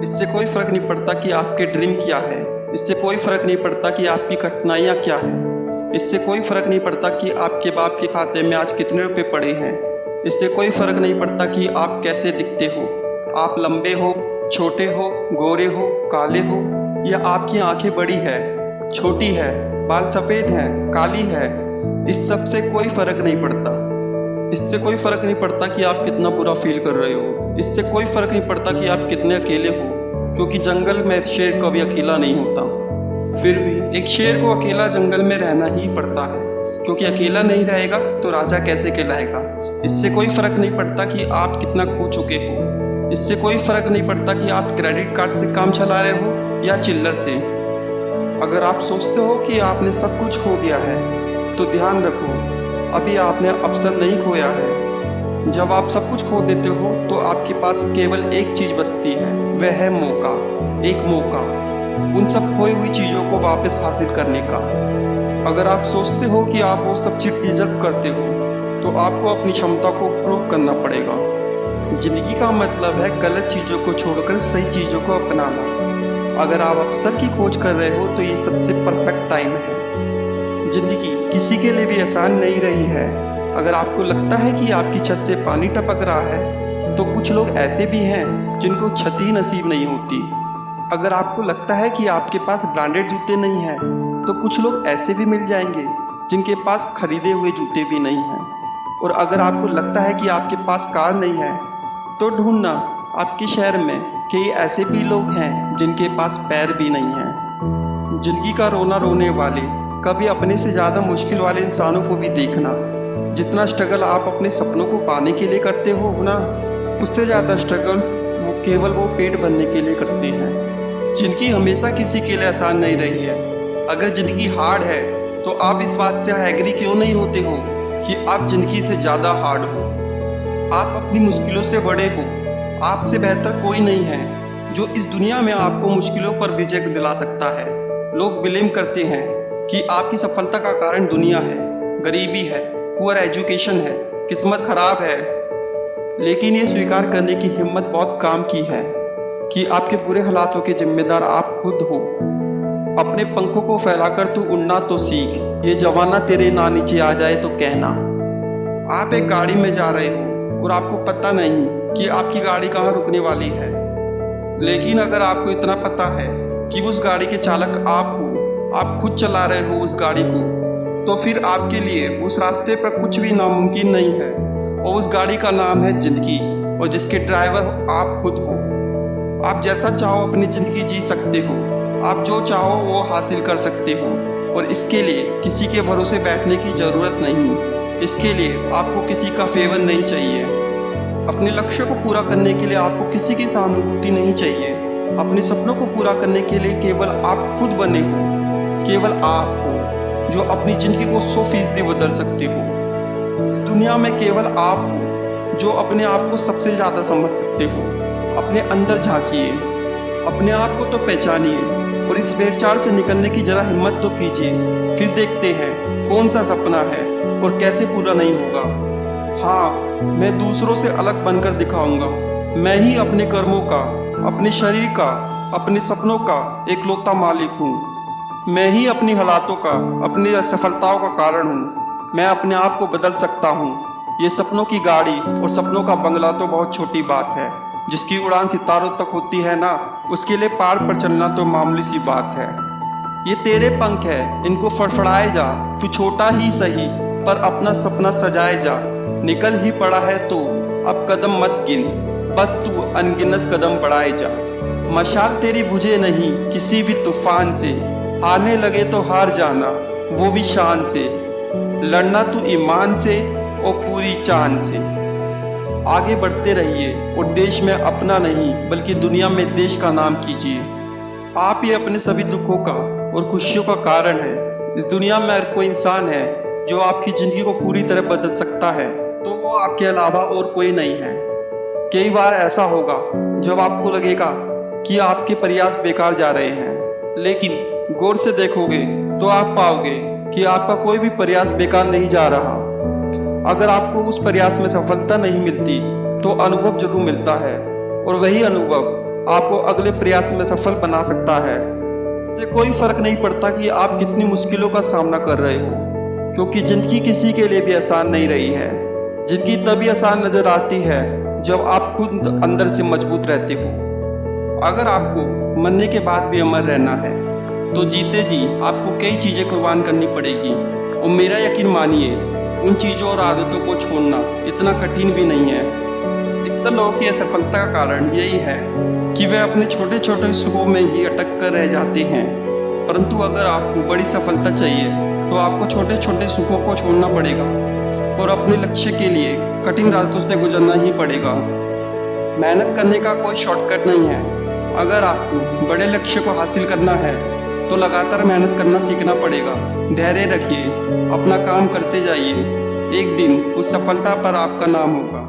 इससे कोई फ़र्क नहीं पड़ता कि आपके ड्रीम क्या है। इससे कोई फ़र्क नहीं पड़ता कि आपकी कठिनाइयाँ क्या हैं। इससे कोई फ़र्क नहीं पड़ता कि आपके बाप के खाते में आज कितने रुपए पड़े हैं। इससे कोई फ़र्क नहीं पड़ता कि आप कैसे दिखते हो। आप लंबे हो, छोटे हो, गोरे हो, काले हो, या आपकी आंखें बड़ी है, छोटी है, बाल सफ़ेद हैं, काली है। इस सब से कोई फ़र्क नहीं पड़ता। इससे कोई फ़र्क नहीं पड़ता कि आप कितना बुरा फील कर रहे हो। इससे कोई फ़र्क नहीं पड़ता कि आप कितने अकेले हो, क्योंकि जंगल में शेर कभी अकेला नहीं होता। फिर भी एक शेर को अकेला जंगल में रहना ही पड़ता है, क्योंकि अकेला नहीं रहेगा तो राजा कैसे कहलाएगा। इससे कोई फ़र्क नहीं पड़ता कि आप कितना खो चुके हो। इससे कोई फ़र्क नहीं पड़ता कि आप क्रेडिट कार्ड से काम चला रहे हो या चिल्लर से। अगर आप सोचते हो कि आपने सब कुछ खो दिया है, तो ध्यान रखो, अभी आपने अवसर नहीं खोया है। जब आप सब कुछ खो देते हो तो आपके पास केवल एक चीज़ बचती है, वह है मौका। एक मौका उन सब खोई हुई चीज़ों को वापस हासिल करने का। अगर आप सोचते हो कि आप वो सब चीज़ डिजर्व करते हो, तो आपको अपनी क्षमता को प्रूव करना पड़ेगा। जिंदगी का मतलब है गलत चीज़ों को छोड़कर सही चीज़ों को अपनाना। अगर आप अवसर की खोज कर रहे हो तो ये सबसे परफेक्ट टाइम है। जिंदगी किसी के लिए भी आसान नहीं रही है। अगर आपको लगता है कि आपकी छत से पानी टपक रहा है, तो कुछ लोग ऐसे भी हैं जिनको छत ही नसीब नहीं होती। अगर आपको लगता है कि आपके पास ब्रांडेड जूते नहीं हैं, तो कुछ लोग ऐसे भी मिल जाएंगे जिनके पास खरीदे हुए जूते भी नहीं हैं। और अगर आपको लगता है कि आपके पास कार नहीं है, तो ढूंढना आपके शहर में कई ऐसे भी लोग हैं जिनके पास पैर भी नहीं हैं। जिंदगी का रोना रोने वाले, कभी अपने से ज़्यादा मुश्किल वाले इंसानों को भी देखना। जितना स्ट्रगल आप अपने सपनों को पाने के लिए करते हो ना, उससे ज़्यादा स्ट्रगल केवल वो पेट भरने के लिए करते हैं। जिंदगी हमेशा किसी के लिए आसान नहीं रही है। अगर ज़िंदगी हार्ड है, तो आप इस बात से एग्री क्यों नहीं होते हो कि आप ज़िंदगी से ज़्यादा हार्ड हो। आप अपनी मुश्किलों से बड़े हो। आपसे बेहतर कोई नहीं है जो इस दुनिया में आपको मुश्किलों पर विजय दिला सकता है। लोग ब्लेम करते हैं कि आपकी सफलता का कारण दुनिया है, गरीबी है, पुअर एजुकेशन है, किस्मत खराब है। लेकिन ये स्वीकार करने की हिम्मत बहुत काम की है कि आपके बुरे हालातों के जिम्मेदार आप खुद हो। अपने पंखों को फैलाकर तू उड़ना तो सीख, ये जमाना तेरे ना नीचे आ जाए तो कहना। आप एक गाड़ी में जा रहे हो और आपको पता नहीं कि आपकी गाड़ी कहाँ रुकने वाली है। लेकिन अगर आपको इतना पता है कि उस गाड़ी के चालक आप हो, आप खुद चला रहे हो उस गाड़ी को, तो फिर आपके लिए उस रास्ते पर कुछ भी नामुमकिन नहीं है। और उस गाड़ी का नाम है जिंदगी, और जिसके ड्राइवर आप खुद हो। आप जैसा चाहो अपनी ज़िंदगी जी सकते हो। आप जो चाहो वो हासिल कर सकते हो, और इसके लिए किसी के भरोसे बैठने की ज़रूरत नहीं। इसके लिए आपको किसी का फेवर नहीं चाहिए। अपने लक्ष्य को पूरा करने के लिए आपको किसी की सहानुभूति नहीं चाहिए। अपने सपनों को पूरा करने के लिए केवल आप खुद बने हो। केवल आप हो जो अपनी ज़िंदगी को 100% बदल सकते हो। इस दुनिया में केवल आप हो जो अपने आप को सबसे ज़्यादा समझ सकते हो। अपने अंदर झांकिए, अपने आप को तो पहचानिए, और इस भेड़चाल से निकलने की जरा हिम्मत तो कीजिए। फिर देखते हैं कौन सा सपना है और कैसे पूरा नहीं होगा। हाँ, मैं दूसरों से अलग बनकर दिखाऊंगा। मैं ही अपने कर्मों का, अपने शरीर का, अपने सपनों का एकलौता मालिक हूँ। मैं ही अपनी हालातों का, अपनी असफलताओं का कारण हूँ। मैं अपने आप को बदल सकता हूँ। ये सपनों की गाड़ी और सपनों का बंगला तो बहुत छोटी बात है। जिसकी उड़ान सितारों तक होती है ना, उसके लिए पहाड़ पर चलना तो मामूली सी बात है। ये तेरे पंख है, इनको फड़फड़ाए जा। तू छोटा ही सही, पर अपना सपना सजाए जा। निकल ही पड़ा है तो अब कदम मत गिन, बस तू अनगिनत कदम बढ़ाए जा। मशाल तेरी बुझे नहीं किसी भी तूफान से। हारने लगे तो हार जाना, वो भी शान से। लड़ना तू ईमान से और पूरी चांद से। आगे बढ़ते रहिए और देश में अपना नहीं बल्कि दुनिया में देश का नाम कीजिए। आप ही अपने सभी दुखों का और खुशियों का कारण है। इस दुनिया में अगर कोई इंसान है जो आपकी ज़िंदगी को पूरी तरह बदल सकता है, तो वो आपके अलावा और कोई नहीं है। कई बार ऐसा होगा जब आपको लगेगा कि आपके प्रयास बेकार जा रहे हैं, लेकिन गौर से देखोगे तो आप पाओगे कि आपका कोई भी प्रयास बेकार नहीं जा रहा। अगर आपको उस प्रयास में सफलता नहीं मिलती, तो अनुभव जरूर मिलता है, और वही अनुभव आपको अगले प्रयास में सफल बना सकता है। इससे कोई फर्क नहीं पड़ता कि आप कितनी मुश्किलों का सामना कर रहे हो, क्योंकि जिंदगी किसी के लिए भी आसान नहीं रही है। जिंदगी तभी आसान नजर आती है जब आप खुद अंदर से मजबूत रहते हो। अगर आपको मरने के बाद भी अमर रहना है तो जीते जी आपको कई चीजें कुर्बान करनी पड़ेगी। और मेरा यकीन मानिए, उन चीजों और आदतों को छोड़ना इतना कठिन भी नहीं है। अधिकतर लोगों की असफलता का कारण यही है कि वे अपने छोटे छोटे सुखों में ही अटक कर रह जाते हैं। परंतु अगर आपको बड़ी सफलता चाहिए तो आपको छोटे छोटे सुखों को छोड़ना पड़ेगा और अपने लक्ष्य के लिए कठिन रास्तों से गुजरना ही पड़ेगा। मेहनत करने का कोई शॉर्टकट नहीं है। अगर आपको बड़े लक्ष्य को हासिल करना है तो लगातार मेहनत करना सीखना पड़ेगा। धैर्य रखिए, अपना काम करते जाइए, एक दिन उस सफलता पर आपका नाम होगा।